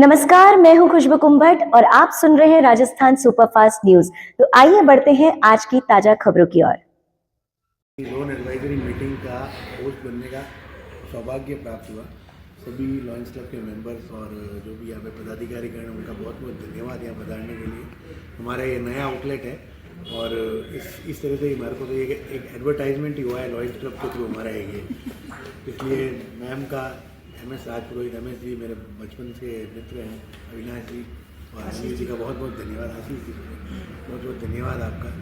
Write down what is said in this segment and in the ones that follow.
नमस्कार, मैं हूं खुशबू कुंभट और आप सुन रहे हैं राजस्थान सुपरफास्ट न्यूज। तो आइए बढ़ते हैं आज की ताजा खबरों की ओर। लोन एडवाइजरी मीटिंग का होस्ट बनने का सौभाग्य प्राप्त हुआ। सभी लॉयंस क्लब के मेंबर्स और जो भी यहाँ पे पदाधिकारी गण हैं उनका बहुत बहुत धन्यवाद यहाँ पधारने के लिए। हमारा ये नया आउटलेट है और इस तरह से हमारे को तो एक एडवर्टाइजमेंट ही हुआ है लॉयंस क्लब के थ्रू हमारा ये। इसलिए मैम का MS राजपुरोहित MS जी मेरे बचपन से मित्र हैं, अविनाश जी और आशीष जी का बहुत बहुत धन्यवाद। आशीष जी बहुत बहुत धन्यवाद आपका,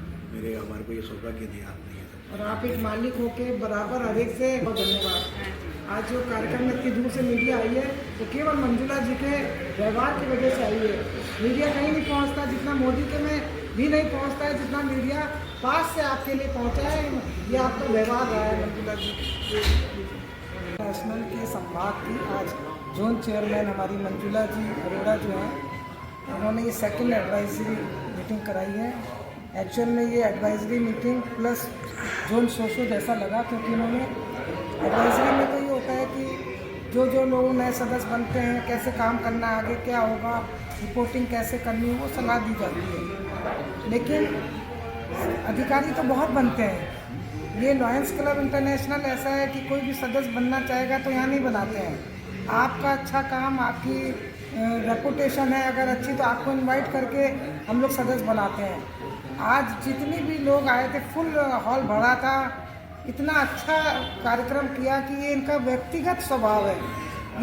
हमारे को ये सौभाग्य दिया आपने। और आप एक मालिक होके बराबर हर एक से बहुत धन्यवाद। आज जो कार्यक्रम में इतनी दूर से मीडिया आई है तो केवल मंजुला जी के व्यवहार की वजह से आई है। मीडिया कहीं नहीं पहुंचता जितना मोदी के में भी नहीं पहुंचता है, जितना मीडिया पास से आपके लिए पहुंचा है, ये आपका व्यवहार रहा है मंजुला जी। नेशनल के संभाग की आज जोन चेयरमैन हमारी मंजुला जी अरोड़ा जो हैं, उन्होंने ये सेकंड एडवाइजरी मीटिंग कराई है। एक्चुअल में ये advisory meeting plus zone socio जैसा लगा, क्योंकि इन्होंने एडवाइजरी में तो ये होता है कि जो जो लोग नए सदस्य बनते हैं कैसे काम करना, आगे क्या होगा, रिपोर्टिंग कैसे करनी, वो सलाह दी जाती है। लेकिन अधिकारी तो बहुत बनते हैं। ये लॉयंस क्लब इंटरनेशनल ऐसा है कि कोई भी सदस्य बनना चाहेगा तो यहाँ नहीं बनाते हैं। आपका अच्छा काम, आपकी रेपुटेशन है अगर अच्छी, तो आपको इनवाइट करके हम लोग सदस्य बनाते हैं। आज जितने भी लोग आए थे, फुल हॉल भरा था, इतना अच्छा कार्यक्रम किया कि ये इनका व्यक्तिगत स्वभाव है।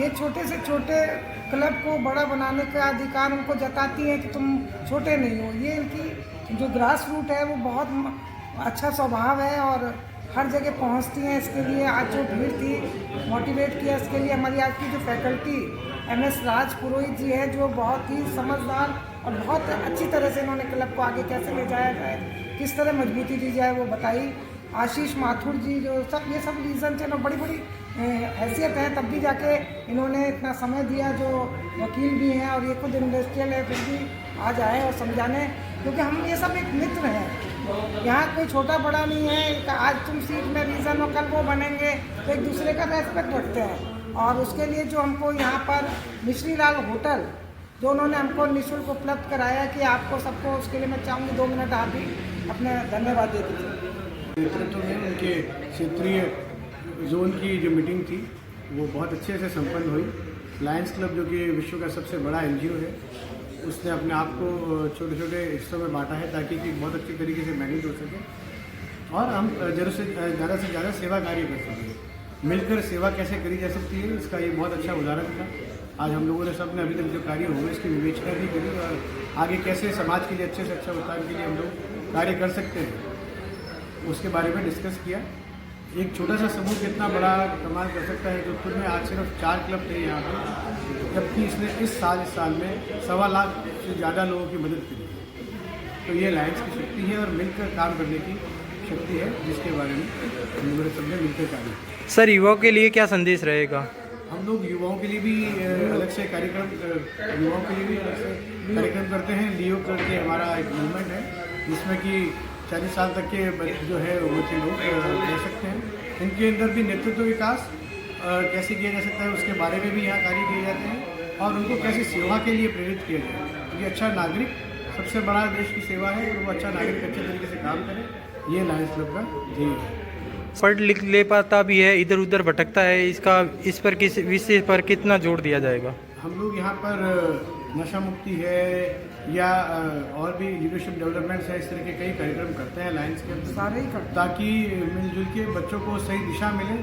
ये छोटे से छोटे क्लब को बड़ा बनाने का अधिकार उनको जताती हैं कि तुम छोटे नहीं हो। ये इनकी जो ग्रास रूट है वो बहुत अच्छा स्वभाव है और हर जगह पहुंचती हैं। इसके लिए आज जो भीड़ थी, मोटिवेट किया इसके लिए हमारी आज की जो फैकल्टी MS राजपुरोहित जी है, जो बहुत ही समझदार और बहुत अच्छी तरह से इन्होंने क्लब को आगे कैसे ले जाया जाए, किस तरह मजबूती दी जाए वो बताई। आशीष माथुर जी जो ये सब रीज़न थे ना, बड़ी बड़ी हैसियत है, तब भी जाके इन्होंने इतना समय दिया, जो वकील भी हैं और ये खुद इंडस्ट्रियल है, फिर भी आज आए और समझाने, क्योंकि हम ये सब एक मित्र हैं। यहाँ कोई छोटा बड़ा नहीं है। आज तुम सीट में रीज़न हो, कल वो बनेंगे, तो एक दूसरे का रेस्पेक्ट रखते हैं। और उसके लिए जो हमको यहाँ पर मिश्री लाल होटल जो उन्होंने हमको निःशुल्क उपलब्ध कराया कि आपको सबको, उसके लिए मैं चाहूँगी 2 मिनट आप भी अपने धन्यवाद दे दीजिए। नेतृत्व में उनके क्षेत्रीय जोन की जो मीटिंग थी वो बहुत अच्छे से संपन्न हुई। लायंस क्लब जो कि विश्व का सबसे बड़ा NGO है, उसने अपने आप को छोटे छोटे हिस्सों में बांटा है ताकि कि बहुत अच्छी तरीके से मैनेज हो सके और हम ज़्यादा से ज़्यादा सेवा कार्य कर सकें। मिलकर सेवा कैसे करी जा सकती है, इसका ये बहुत अच्छा उदाहरण था। आज हम लोगों ने सबने अभी तक जो कार्य हुए इसकी विवेचना भी करी और आगे कैसे समाज के लिए अच्छे से अच्छा उत्थान के लिए हम लोग कार्य कर सकते हैं उसके बारे में डिस्कस किया। एक छोटा सा समूह कितना बड़ा कमाल कर सकता है। जोधपुर में आज सिर्फ 4 क्लब थे यहाँ पर, जबकि इसने इस साल में 1.25 लाख से ज़्यादा लोगों की मदद की। तो ये लायंस की शक्ति है और मिलकर काम करने की शक्ति है, जिसके बारे में हम लोगों ने सबने मिलकर कार्य किया। सर, युवाओं के लिए क्या संदेश रहेगा? हम लोग युवाओं के लिए भी अलग से कार्यक्रम करते हैं। लियो करके हमारा एक मूवमेंट है जिसमें कि 40 साल तक के जो है बच्चे लोग रह सकते हैं। इनके अंदर भी नेतृत्व विकास कैसे किया जा सकता है उसके बारे में भी यहाँ कार्य किए जाते हैं और उनको कैसे सेवा के लिए प्रेरित किया जाए, क्योंकि अच्छा नागरिक सबसे बड़ा देश की सेवा है और वो अच्छा नागरिक अच्छे तरीके से काम करे, ये लायंस क्लब का ध्येय है। पढ़ लिख ले पाता भी है, इधर उधर भटकता है, इस पर किस विषय पर कितना जोर दिया जाएगा? हम लोग यहाँ पर नशा मुक्ति है या और भी लीडरशिप डेवलपमेंट्स है, इस तरह के कई कार्यक्रम करते हैं लायंस के अंदर, सारे ही करते हैं, ताकि मिलजुल के बच्चों को सही दिशा मिले,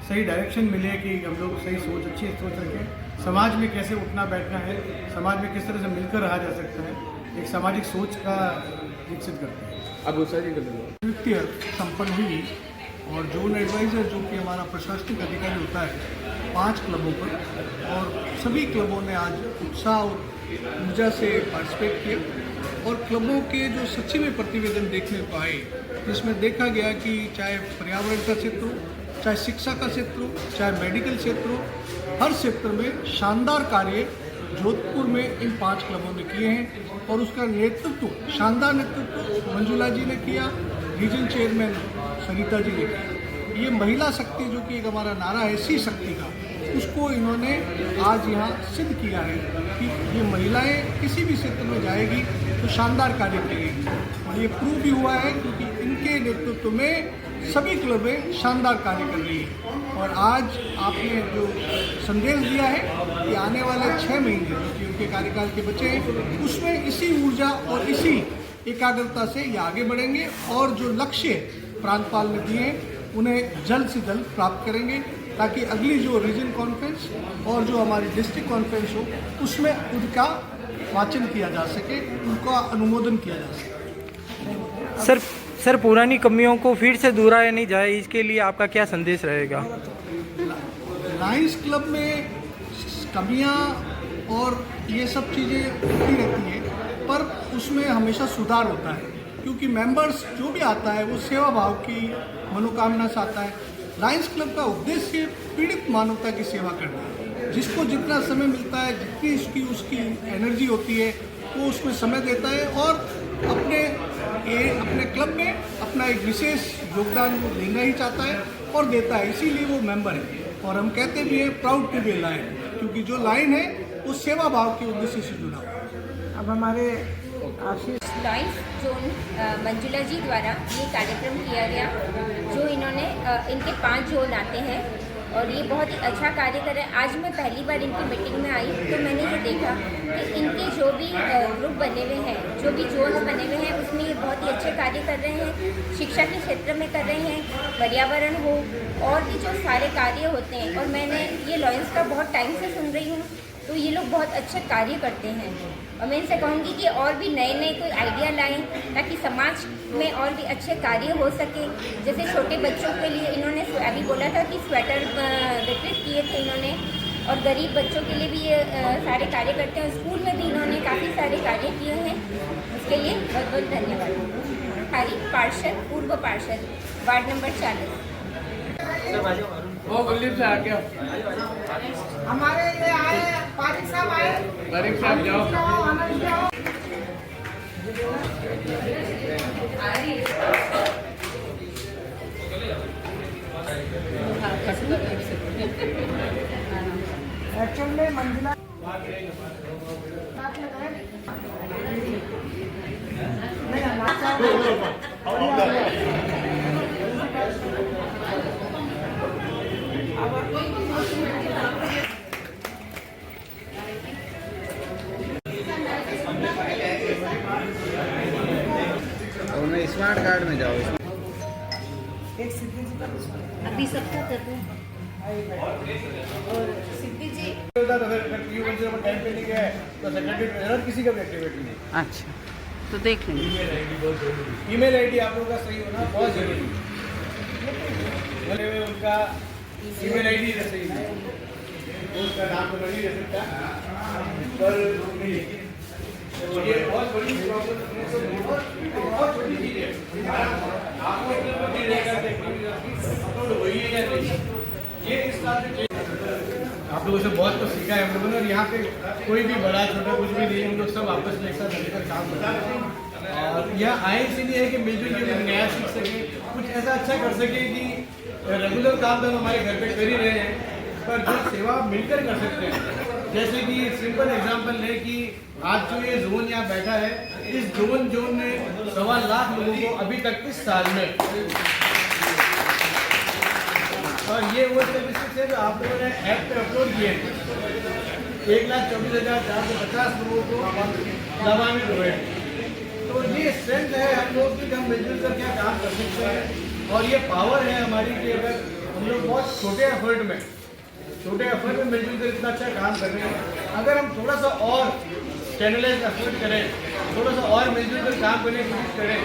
सही डायरेक्शन मिले कि हम लोग सही सोच, अच्छी सोच रखें। समाज में कैसे उठना बैठना है, समाज में किस तरह से मिलकर रहा जा सकता है, एक सामाजिक सोच का विकसित करते हैं। अब नृत्य संपन्न हुई और जोन एडवाइज़र जो कि हमारा प्रशासनिक अधिकारी होता है 5 क्लबों पर, और सभी क्लबों ने आज उत्साह और ऊर्जा से पार्टिसिपेट किया और क्लबों के जो सच्ची में प्रतिवेदन देखने को आए, जिसमें देखा गया कि चाहे पर्यावरण का क्षेत्र हो, चाहे शिक्षा का क्षेत्र हो, चाहे मेडिकल क्षेत्र हो, हर क्षेत्र में शानदार कार्य जोधपुर में इन 5 क्लबों ने किए हैं और उसका नेतृत्व, शानदार नेतृत्व मंजुला जी ने किया, रीजन चेयरमैन सरिता जी ने किया। ये महिला शक्ति जो कि एक हमारा नारा है, ऐसी शक्ति का, उसको इन्होंने आज यहाँ सिद्ध किया है कि ये महिलाएं किसी भी क्षेत्र में जाएगी तो शानदार कार्य करेगी, और ये प्रूव भी हुआ है क्योंकि इनके नेतृत्व में सभी क्लबें शानदार कार्य कर रही हैं। और आज आपने जो संदेश दिया है कि आने वाले 6 महीने जो कि उनके कार्यकाल के बचे हैं, उसमें इसी ऊर्जा और इसी एकाग्रता से ये आगे बढ़ेंगे और जो लक्ष्य प्रांतपाल ने दिए हैं उन्हें जल्द से जल्द प्राप्त करेंगे, ताकि अगली जो रीजन कॉन्फ्रेंस और जो हमारी डिस्ट्रिक्ट कॉन्फ्रेंस हो उसमें उनका वाचन किया जा सके, उनका अनुमोदन किया जा सके। सर पुरानी कमियों को फिर से दोहराया नहीं जाए, इसके लिए आपका क्या संदेश रहेगा? लायंस क्लब में कमियां और ये सब चीज़ें होती रहती हैं, पर उसमें हमेशा सुधार होता है क्योंकि मेंबर्स जो भी आता है वो सेवा भाव की मनोकामना से आता है। लायंस क्लब का उद्देश्य पीड़ित मानवता की सेवा करना है। जिसको जितना समय मिलता है, जितनी उसकी एनर्जी होती है, वो उसमें समय देता है और अपने क्लब में अपना एक विशेष योगदान वो देना ही चाहता है और देता है, इसीलिए वो मेंबर है। और हम कहते भी हैं प्राउड टू बी लायन, क्योंकि जो लायन है वो सेवा भाव के उद्देश्य से जुड़ा हुआ है। अब हमारे आशीष लायंस जोन मंजुला जी द्वारा ये कार्यक्रम किया गया, जो इन्होंने इनके 5 जोन आते हैं और ये बहुत ही अच्छा कार्य कर रहे हैं। आज मैं पहली बार इनकी मीटिंग में आई तो मैंने ये देखा कि इनके जो भी ग्रुप बने हुए हैं, जो भी जोन्स बने हुए हैं, उसमें ये बहुत ही अच्छे कार्य कर रहे हैं। शिक्षा के क्षेत्र में कर रहे हैं, पर्यावरण हो और भी जो सारे कार्य होते हैं। और मैंने ये लायंस का बहुत टाइम से सुन रही हूँ, तो ये लोग बहुत अच्छे कार्य करते हैं। और मैं इनसे कहूँगी कि और भी नए कोई आइडिया लाएं ताकि समाज में और भी अच्छे कार्य हो सके। जैसे छोटे बच्चों के लिए इन्होंने अभी बोला था कि स्वेटर वितरित किए थे इन्होंने, और गरीब बच्चों के लिए भी ये सारे कार्य करते हैं। स्कूल में भी इन्होंने काफ़ी सारे कार्य किए हैं, उसके लिए बहुत बहुत धन्यवाद। हरी पार्षद, पूर्व पार्षद, वार्ड नंबर 40। हमारे ये आए पारिक साहब जाओ आनंद जाओ। एक्चुअल में मंजुला स्मार्ट कार्ड में जाओ। एक सिद्धि जी का अभी सबका कर रहे हैं और सिद्धि जी टाइम पे नहीं गया है तो सेक्रेटरी किसी का भी एक्टिविटी नहीं। अच्छा, तो देख लेंगे। ईमेल आईडी आप लोगों का सही होना बहुत जरूरी है। उनका ईमेल आईडी सही है, उसका नाम तो नहीं रह सकता, पर ये बहुत बड़ी प्रॉब्लम, बहुत छोटी चीज है। आपको अपलोड हुई है या नहीं, ये इस बात में आप लोगों से बहुत कुछ सीखा है हम लोगों ने। और यहाँ पे कोई भी बड़ा छोटा कुछ भी नहीं, हम लोग सब आपस में एक साथ मिलकर काम करते हैं। और यह आए इसलिए है कि मिलजुल के नया सीख सके, कुछ ऐसा अच्छा कर सके कि रेगुलर काम तो हम हमारे घर पे कर ही रहे हैं, पर जो सेवा मिलकर कर सकते हैं। जैसे कि सिंपल एग्जांपल है कि आज जो ये जोन यहाँ बैठा है, इस जोन ने 1.25 लाख लोगों को अभी तक इस साल में, और ये वो स्टेटिस्टिक्स है जो आप लोगों ने ऐप पे अपलोड किए हैं। 1,24,450 लोगों को लाभान्वित हुए। तो ये स्ट्रेंथ है हम लोग की, हम मिलजुल कर क्या काम कर सकते हैं। और ये पावर है हमारी कि अगर हम लोग बहुत छोटे एफर्ट में मिलजुल कर इतना अच्छा काम कर रहे हैं, अगर हम थोड़ा सा और चैनलाइज एफर्ट करें, थोड़ा सा और मिलजुल कर काम करने की कोशिश करें,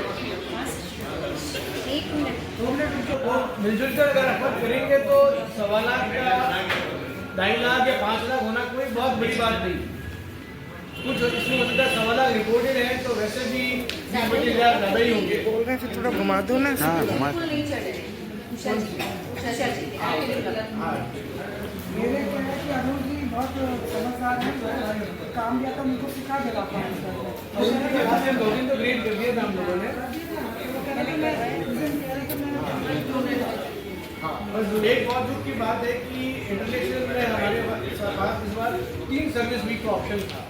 मिलजुल कर अगर एफर्ट करेंगे तो 1.25 लाख का 2.5 लाख या 5 लाख होना कोई बहुत बड़ी बात नहीं। कुछ इसमें मतलब 1.25 लाख रिपोर्टेड है, तो वैसे भी 20-25 लाख ज़्यादा ही होंगे। बोल रहे हैं थोड़ा घुमा दो ना। हाँ, घुमा। मेरे क्या है कि अनुज जी बहुत समझदार हैं, काम दिया था उनको सिखा देगा। 2 दिन तो ग्रेड कर दिया था हम लोगों ने। हाँ, बस एक बहुत दुख की बात है कि इंटरनेशनल में हमारे पास इस बार 3 सर्विस वीक का ऑप्शन था।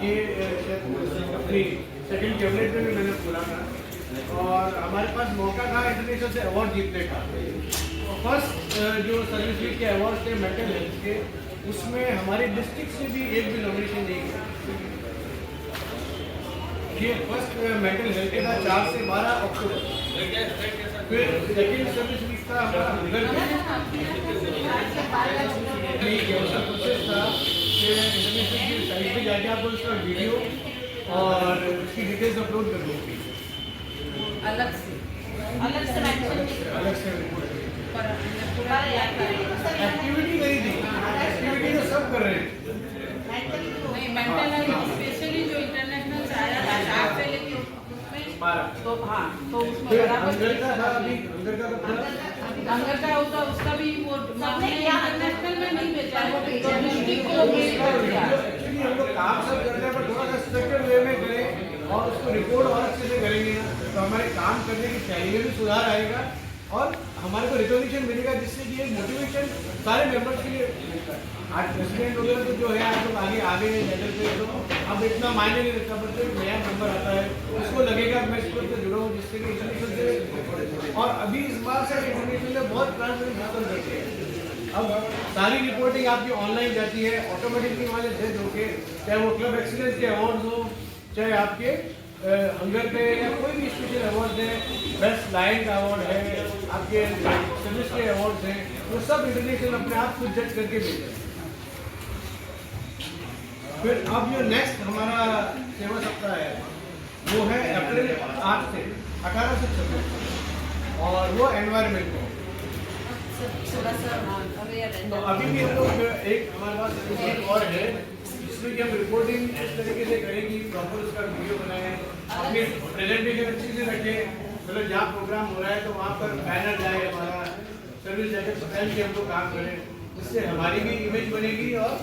ये अपनी सेकंड कैबिनेट में भी मैंने पूरा करा और हमारे पास मौका था इंटरनेशनल से अवार्ड जीतने का। फर्स्ट जो सर्विस वीक के अवार्ड थे मेंटल हेल्थ के, उसमें हमारे डिस्ट्रिक्ट से भी एक भी नॉमिनेशन नहीं किया। ये फर्स्ट मेंटल हेल्थ का 4 से 12 अक्टूबर। फिर सेकेंड सर्विस वीक का हमारा प्रोसेस था कि इंटरनेशनल की साइट पे जाके आपको उसका वीडियो और उसकी डिटेल्स अपलोड कर दूँगी अलग से एक्टिविटी नहीं थी, एक्टिविटी तो सब कर रहे हैं। नहीं मेंटल हेल्थ स्पेशली जो इंटरनेशनल से आया था 4 से लेके उसमें तो हाँ तो उसमें बराबर हंगर का होता उसका भी वो इंटरनेशनल में नहीं भेजा है तो डिस्ट्रिक्ट को भेजा। एक्चुअली हम लोग काम सब करते हैं पर थोड़ा सा स्ट्रक्चर वे में करें और उसको रिपोर्ट और अच्छे से करेंगे ना तो हमारे काम करने की शैली में भी सुधार आएगा और हमारे को रिकॉग्निशन मिलेगा, जिससे कि एक मोटिवेशन सारे मेंबर्स के लिए मिलता है। आज प्रेसिडेंट वगैरह तो जो है आज लोग आगे लेवल पे तो अब इतना मायने नहीं रखता, बट एक नया मेंबर आता है उसको लगेगा मैं इस पर जुड़ा हूँ, जिससे कि इंटरनेशनल से और अभी इस बार से इंटरनेशनल में बहुत ट्रांसपेरेंट सिस्टम करते हैं। अब सारी रिपोर्टिंग आपकी ऑनलाइन जाती है ऑटोमेटिकली वाले जज होके, चाहे वो क्लब एक्सीलेंस के अवार्ड हो, चाहे आपके हंगर पे या कोई भी स्पेशल अवार्ड है, बेस्ट लाइन का अवार्ड है, आपके सर्विस के अवार्ड हैं, वो सब इंटरनेशनल अपने आप खुद जज करके भेजे। फिर अब जो नेक्स्ट हमारा सेवा सप्ताह है वो है अप्रैल 8 से 18 से 26 और वो एनवायरनमेंट को। तो अभी भी हम लोग एक हमारे पास सर्विस और है जिसमें कि हम रिपोर्टिंग इस तरीके से करें कि प्रॉपर उसका वीडियो बनाएं, अपनी प्रेजेंटेशन अच्छी से रखें, मतलब जहाँ प्रोग्राम हो रहा है तो वहाँ पर बैनर जाए, हमारा सर्विस जैकेट पहन के हम लोग काम करें, जिससे हमारी भी इमेज बनेगी और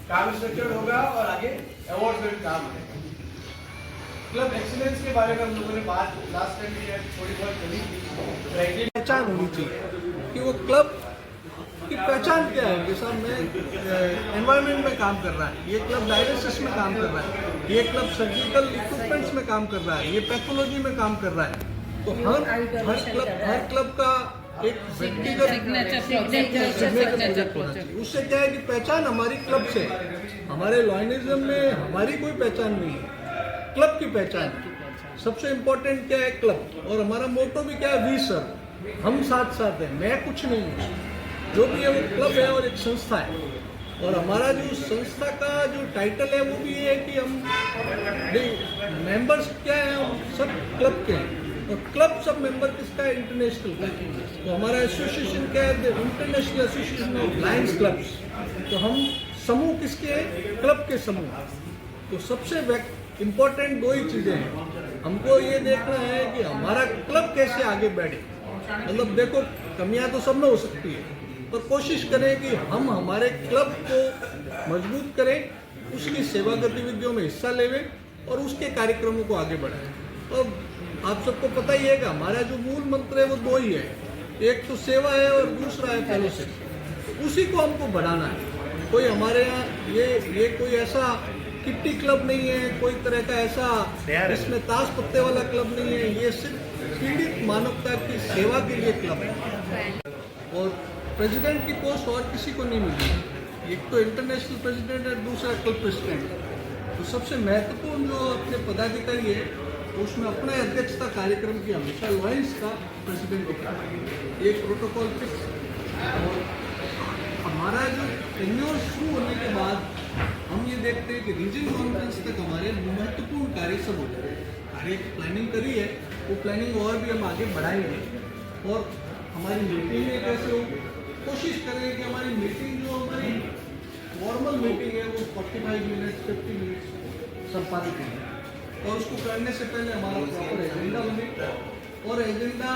काम स्ट्रक्चर होगा और आगे अवार्ड में भी काम आएगा। क्लब एक्सीलेंस के बारे में हम लोगों ने बात लास्ट टाइम भी थोड़ी बहुत करी थी। पहचान होनी चाहिए कि वो क्लब की पहचान क्या है। जैसा मैं एनवायरनमेंट में काम कर रहा है, ये क्लब डायलिसिस में काम कर रहा है, ये क्लब सर्जिकल इक्विपमेंट्स में काम कर रहा है, ये पैथोलॉजी में काम कर रहा है। तो हर क्लब का एक व्यक्तिगत सिग्नेचर होना चाहिए। उससे क्या है कि पहचान हमारी क्लब से, हमारे लॉयनिज्म में हमारी कोई पहचान नहीं है, क्लब की पहचान है। सबसे इम्पोर्टेंट क्या है क्लब, और हमारा मोटो भी क्या है, वी सर्व, हम साथ साथ हैं, मैं कुछ नहीं हूँ, जो भी है वो क्लब है और एक संस्था है। और हमारा जो संस्था का जो टाइटल है वो भी ये है कि हम मेंबर्स क्या है, हम सब क्लब के हैं और क्लब सब मेंबर किसका है, इंटरनेशनल का। तो हमारा एसोसिएशन क्या है, international association of Lions clubs. तो हम समूह किसके हैं, क्लब के समूह। तो सबसे इम्पोर्टेंट 2 ही चीज़ें हैं, हमको ये देखना है कि हमारा क्लब कैसे आगे बढ़े। मतलब देखो कमियां तो सब में हो सकती है, पर कोशिश करें कि हम हमारे क्लब को मजबूत करें, उसकी सेवा गतिविधियों में हिस्सा लेवें और उसके कार्यक्रमों को आगे बढ़ाएं। और आप सबको पता ही है कि हमारा जो मूल मंत्र है वो 2 ही है, एक तो सेवा है और दूसरा है फेलोशिप। उसी को हमको बढ़ाना है। कोई हमारे यहाँ ये कोई ऐसा किट्टी क्लब नहीं है, कोई तरह का ऐसा इसमें ताश पत्ते वाला क्लब नहीं है, ये सिर्फ पीड़ित मानवता की सेवा के लिए क्लब है। और प्रेसिडेंट की पोस्ट और किसी को नहीं मिली, एक तो इंटरनेशनल प्रेसिडेंट है, दूसरा क्लब प्रेसिडेंट। तो सबसे महत्वपूर्ण जो अपने पदाधिकारी है तो उसमें अपना अध्यक्षता कार्यक्रम की हमेशा लॉयंस का प्रेसिडेंट होता है, एक प्रोटोकॉल फिक्स। और हमारा जो टेन्योर शुरू होने के बाद हम ये देखते हैं कि रीजन कॉन्फ्रेंस तक हमारे महत्वपूर्ण कार्य सब होते हैं। कार्य की प्लानिंग करी है, वो प्लानिंग और भी हम आगे बढ़ाएंगे। और हमारी मीटिंग कैसे हो, कोशिश करें कि हमारी मीटिंग जो हमारी फॉर्मल मीटिंग है वो 45 मिनट 50 मिनट संपादित है। और उसको करने से पहले हमारा प्रॉपर एजेंडा बने और एजेंडा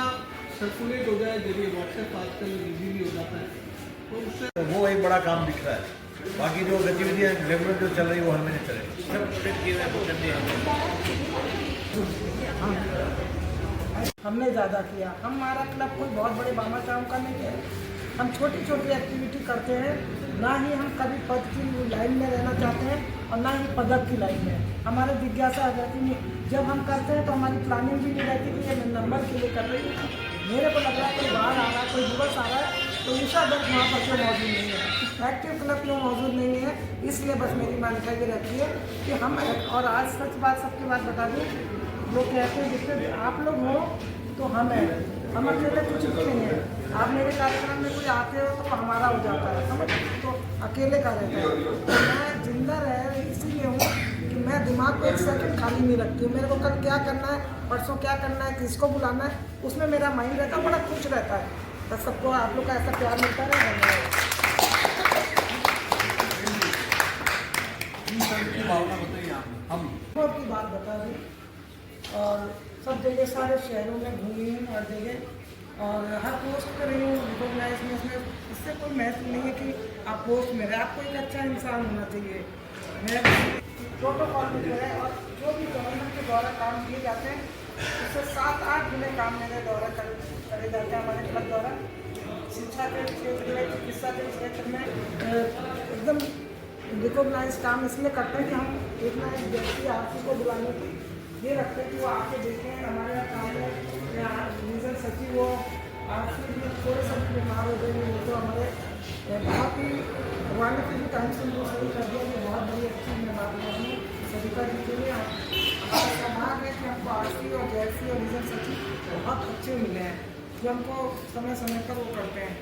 सर्कुलेट हो जाए, जरिए व्हाट्सएप आजकल इजीली हो जाता है, तो उससे वो एक बड़ा काम दिख रहा है। बाकी जो गतिविधियाँ रेगुलर जो चल रही है वो हर महीने चले, सब प्रोजेक्ट किए हमने ज़्यादा किया। हमारा क्लब कोई बहुत बड़े बामा काम का नहीं है, हम छोटी छोटी एक्टिविटी करते हैं ना ही हम कभी पद की लाइन में रहना चाहते हैं और ना ही पदक की लाइन में। हमारी जिज्ञासा रहती नहीं, जब हम करते हैं तो हमारी प्लानिंग भी नहीं रहती कि ये मैं नंबर के लिए कर रही हूँ। मेरे को लग रहा है कोई बाहर आ रहा है, कोई दिवस आ रहा है, तो ईशा दर्द वहाँ पर क्यों मौजूद नहीं है, एक्टिव क्लब क्यों मौजूद नहीं है। इसलिए बस मेरी मान्यता ये रहती है कि हम, और आज सच बात सबकी बात बता दूँ, लोग कहते हैं जितने आप लोग हो तो हम हैं, हम अकेले कुछ नहीं हैं। आप मेरे कार्यक्रम में कोई आते हो तो हमारा हो जाता है, समझ, तो अकेले का रहता है। तो मैं जिंदा रह इसीलिए हूँ कि मैं दिमाग को एक सेकंड खाली नहीं रखती हूँ। मेरे को कल क्या करना है, परसों क्या करना है, किसको बुलाना है, उसमें मेरा माइंड रहता है, बड़ा खुश रहता है। तो सबको आप लोग का ऐसा प्यार मिलता रहे। की भावना बताइए आप, हम की बात बता दी और सब जगह सारे शहरों में घूमी हूँ, हर जगह, और हर पोस्ट पर रही हूँ रिकॉग्नाइज में। इसमें इससे कोई महत्व नहीं है कि आप पोस्ट में रहे, आपको एक अच्छा इंसान होना चाहिए। मैं प्रोटोकॉल में जो है और जो भी गवर्नमेंट के द्वारा काम किए जाते हैं उससे 7-8 गुने काम मेरे द्वारा करे जाते हैं हमारे क्लब द्वारा। शिक्षा के क्षेत्र में, चिकित्सा के क्षेत्र में एकदम रिकॉग्नाइज काम इसलिए करते हैं कि हम एक ना एक व्यक्ति आरती को बुलाने की ये रखते हैं कि वो आके देखें हमारे यहाँ काम है। यहाँ रीजन सचिव वो आरती में थोड़े समय बीमार हो गए, वो तो हमारे बहुत ही भगवान ने भी टाइम से उनको सही कर दिया कि बहुत बड़ी अच्छी मैं बात कर रही हूँ सविता जी के लिए। हमारा सौभाग्य है कि हमको आरती और जैसी और रीजन सचिव बहुत अच्छे मिले हैं जो हमको समय समय पर वो करते हैं।